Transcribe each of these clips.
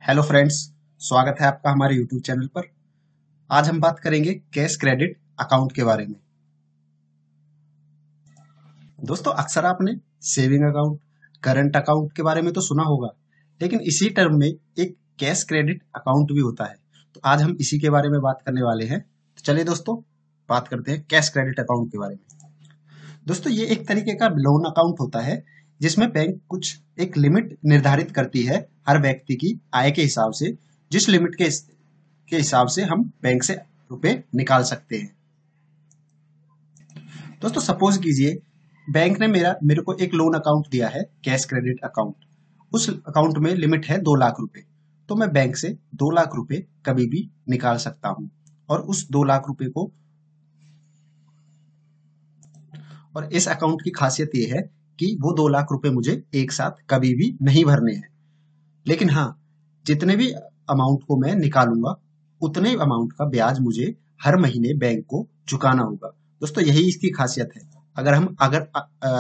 Hello friends, स्वागत है आपका हमारे यूट्यूब चैनल पर। आज हम बात करेंगे कैश क्रेडिट अकाउंट के बारे में। दोस्तों, अक्सर आपने सेविंग अकाउंट, करंट अकाउंट के बारे में तो सुना होगा, लेकिन इसी टर्म में एक कैश क्रेडिट अकाउंट भी होता है। तो आज हम इसी के बारे में बात करने वाले हैं। तो चलिए दोस्तों, बात करते हैं कैश क्रेडिट अकाउंट के बारे में। दोस्तों, ये एक तरीके का लोन अकाउंट होता है जिसमें बैंक कुछ एक लिमिट निर्धारित करती है हर व्यक्ति की आय के हिसाब से, जिस लिमिट के हिसाब से हम बैंक से रुपए निकाल सकते हैं। दोस्तों, सपोज कीजिए बैंक ने मेरे को एक लोन अकाउंट दिया है, कैश क्रेडिट अकाउंट। उस अकाउंट में लिमिट है 2 लाख रुपए। तो मैं बैंक से 2 लाख रुपए कभी भी निकाल सकता हूं। और उस 2 लाख रुपए को, और इस अकाउंट की खासियत यह है कि वो 2 लाख रुपए मुझे एक साथ कभी भी नहीं भरने हैं। लेकिन हाँ, जितने भी अमाउंट को मैं निकालूंगा उतने अमाउंट का ब्याज मुझे हर महीने बैंक को चुकाना होगा। दोस्तों, यही इसकी खासियत है। अगर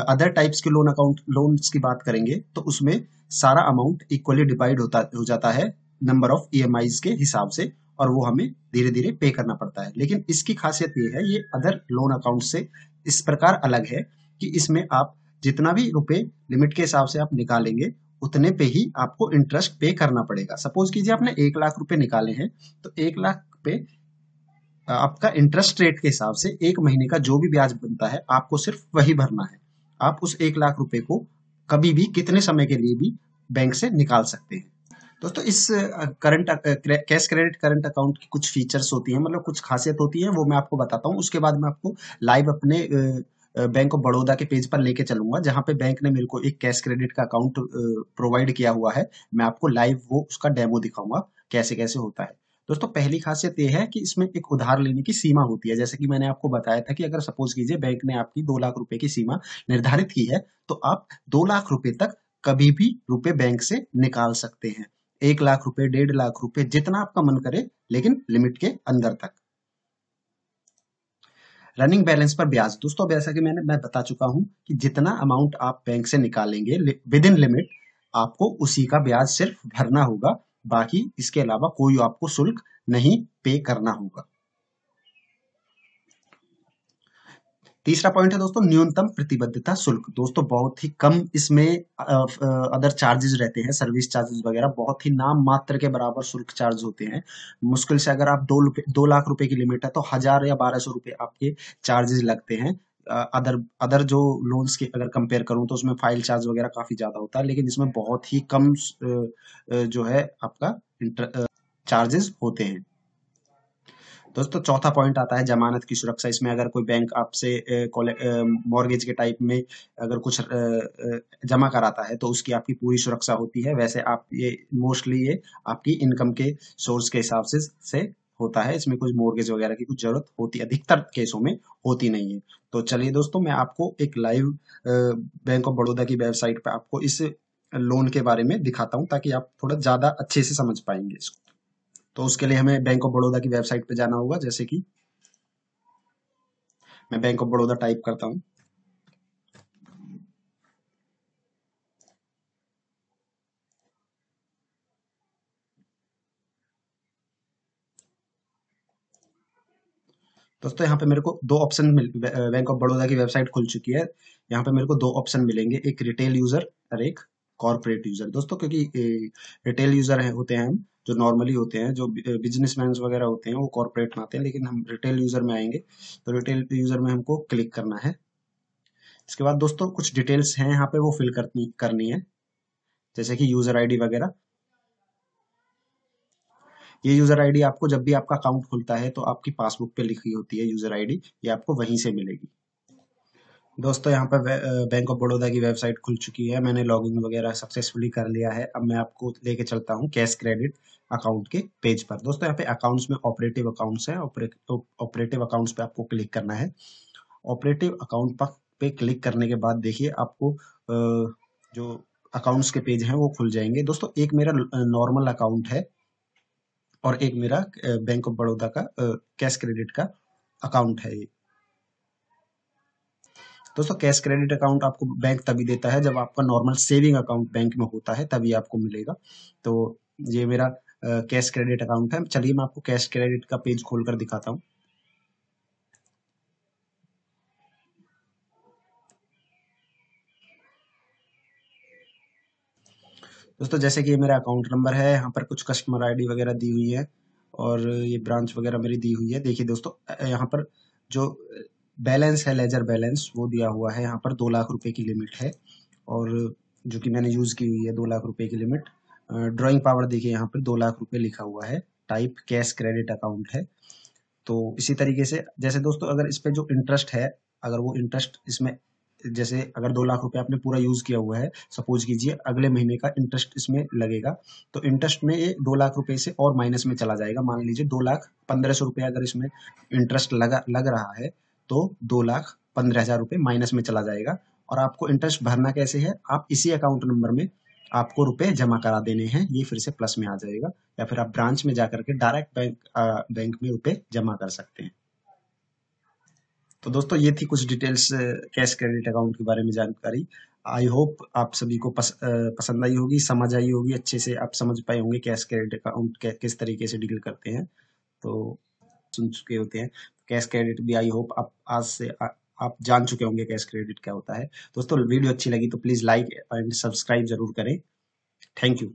अदर टाइप्स के लोन्स की बात करेंगे तो उसमें सारा अमाउंट इक्वली डिवाइड हो जाता है नंबर ऑफ ईएमआईज के हिसाब से, और वो हमें धीरे धीरे पे करना पड़ता है। लेकिन इसकी खासियत ये है, ये अदर लोन अकाउंट से इस प्रकार अलग है कि इसमें आप जितना भी रुपए लिमिट के हिसाब से आप निकालेंगे उतने पे ही आपको इंटरेस्ट पे करना पड़ेगा। सपोज कीजिए आपने 1 लाख रुपए निकाले हैं, तो 1 लाख पे आपका इंटरेस्ट रेट के हिसाब से एक महीने का जो भी ब्याज बनता है आपको सिर्फ वही भरना है। आप उस 1 लाख रुपए को कभी भी कितने समय के लिए भी बैंक से निकाल सकते हैं। दोस्तों, इस current cash credit current account की कुछ फीचर्स होती हैं, मतलब कुछ खासियत होती है, वो मैं आपको बताता हूँ। उसके बाद मैं आपको लाइव अपने बैंक ऑफ बड़ौदा के पेज पर लेके चलूंगा, जहां पे बैंक ने मेरे को एक कैश क्रेडिट का अकाउंट प्रोवाइड किया हुआ है। मैं आपको लाइव वो उसका डेमो दिखाऊंगा कैसे कैसे होता है। दोस्तों, पहली खासियत ये है कि इसमें एक उधार लेने की सीमा होती है। जैसे कि मैंने आपको बताया था कि अगर सपोज कीजिए बैंक ने आपकी 2 लाख रुपए की सीमा निर्धारित की है, तो आप 2 लाख रुपए तक कभी भी रुपए बैंक से निकाल सकते हैं। 1 लाख रुपए, 1.5 लाख रुपए, जितना आपका मन करे, लेकिन लिमिट के अंदर तक। रनिंग बैलेंस पर ब्याज। दोस्तों, अब जैसा कि मैं बता चुका हूं कि जितना अमाउंट आप बैंक से निकालेंगे विद इन लिमिट, आपको उसी का ब्याज सिर्फ भरना होगा। बाकी इसके अलावा कोई आपको शुल्क नहीं पे करना होगा। तीसरा पॉइंट है दोस्तों, न्यूनतम प्रतिबद्धता शुल्क। दोस्तों, बहुत ही कम इसमें अदर चार्जेस रहते हैं, सर्विस चार्जेस वगैरह बहुत ही नाम मात्र के बराबर शुल्क चार्ज होते हैं। मुश्किल से अगर आप 2 लाख रुपए की लिमिट है तो 1000 या 1200 रुपए आपके चार्जेस लगते हैं। अदर अदर जो लोन्स के अगर कंपेयर करूं तो उसमें फाइल चार्ज वगैरह काफी ज्यादा होता है, लेकिन इसमें बहुत ही कम जो है आपका चार्जेस होते हैं। दोस्तों, चौथा पॉइंट आता है जमानत की सुरक्षा। इसमें अगर कोई बैंक आपसे मॉर्गेज के टाइप में अगर कुछ जमा कराता है तो उसकी आपकी पूरी सुरक्षा होती है। वैसे आप ये आपकी इनकम के सोर्स के हिसाब से होता है। इसमें कुछ मॉर्गेज वगैरह की कुछ जरूरत होती है, अधिकतर केसों में होती नहीं है। तो चलिए दोस्तों, मैं आपको एक लाइव बैंक ऑफ बड़ौदा की वेबसाइट पे आपको इस लोन के बारे में दिखाता हूँ, ताकि आप थोड़ा ज्यादा अच्छे से समझ पाएंगे इसको। तो उसके लिए हमें बैंक ऑफ बड़ौदा की वेबसाइट पे जाना होगा। जैसे कि मैं बैंक ऑफ बड़ौदा टाइप करता हूँ। दोस्तों, यहाँ पे मेरे को दो ऑप्शन बैंक ऑफ बड़ौदा की वेबसाइट खुल चुकी है। यहाँ पे मेरे को दो ऑप्शन मिलेंगे, एक रिटेल यूजर और एक कॉर्पोरेट यूजर। दोस्तों, क्योंकि रिटेल यूजर होते हैं हम, जो नॉर्मली होते हैं, जो बिजनेसमैन वगैरह होते हैं, वो कॉर्पोरेट में आते हैं, लेकिन हम रिटेल यूजर में आएंगे। तो रिटेल यूजर में हमको क्लिक करना है। इसके बाद दोस्तों कुछ डिटेल्स हैं यहाँ पे, वो फिल करनी करनी है, जैसे कि यूजर आईडी वगैरह। ये यूजर आईडी आपको जब भी आपका अकाउंट खुलता है तो आपकी पासबुक पे लिखी होती है यूजर आईडी, ये आपको वहीं से मिलेगी। दोस्तों, यहाँ पर बैंक ऑफ बड़ौदा की वेबसाइट खुल चुकी है। मैंने लॉगिन वगैरह सक्सेसफुली कर लिया है। अब मैं आपको लेके चलता हूँ कैश क्रेडिट अकाउंट के पेज पर। दोस्तों, यहाँ पे अकाउंट्स में ऑपरेटिव अकाउंट्स है। ऑपरेटिव अकाउंट्स पे आपको क्लिक करना है। ऑपरेटिव अकाउंट पर पे क्लिक करने के बाद देखिए आपको जो अकाउंट्स के पेज हैं वो खुल जाएंगे। दोस्तों, एक मेरा नॉर्मल अकाउंट है और एक मेरा बैंक ऑफ बड़ौदा का कैश क्रेडिट का अकाउंट है ये। दोस्तों, कैश क्रेडिट अकाउंट आपको बैंक तभी देता है जब आपका नॉर्मल सेविंग अकाउंट बैंक में होता है, तभी आपको मिलेगा। तो ये मेरा कैश क्रेडिट अकाउंट है। चलिए मैं आपको कैश क्रेडिट का पेज खोलकर दिखाता हूँ। दोस्तों जैसे कि ये मेरा अकाउंट नंबर है, यहाँ पर कुछ कस्टमर आईडी वगैरह दी हुई है और ये ब्रांच वगैरह मेरी दी हुई है। देखिए दोस्तों, यहाँ पर जो बैलेंस है, लेजर बैलेंस, वो दिया हुआ है। यहाँ पर 2 लाख रुपए की लिमिट है और जो कि मैंने यूज की हुई है 2 लाख रुपए की लिमिट। ड्राइंग पावर देखिए, यहाँ पर 2 लाख रुपए लिखा हुआ है। टाइप कैश क्रेडिट अकाउंट है। तो इसी तरीके से जैसे दोस्तों, अगर इस पे जो इंटरेस्ट है, अगर वो इंटरेस्ट इसमें, जैसे अगर 2 लाख रुपए आपने पूरा यूज किया हुआ है, सपोज कीजिए अगले महीने का इंटरेस्ट इसमें लगेगा, तो इंटरेस्ट में ये 2 लाख रुपए से और माइनस में चला जाएगा। मान लीजिए 2,15,000 रुपये अगर इसमें इंटरेस्ट लग रहा है, तो 2,15,000 रुपये माइनस में चला जाएगा। और आपको इंटरेस्ट भरना कैसे है, आप इसी अकाउंट नंबर में आपको रुपए जमा करा देने हैं, ये फिर से प्लस में आ जाएगा। या फिर आप ब्रांच में जाकर के डायरेक्ट बैंक में रुपए जमा कर सकते हैं। तो दोस्तों ये थी कुछ डिटेल्स कैश क्रेडिट अकाउंट के बारे में जानकारी। आई होप आप सभी को पसंद आई होगी, समझ आई होगी, अच्छे से आप समझ पाए होंगे कैश क्रेडिट अकाउंट किस तरीके से डील करते हैं। तो सुन चुके होते हैं कैश क्रेडिट भी। आई होप आप आज से आप जान चुके होंगे कैश क्रेडिट क्या होता है। दोस्तों वीडियो अच्छी लगी तो प्लीज लाइक एंड सब्सक्राइब जरूर करें। Thank you.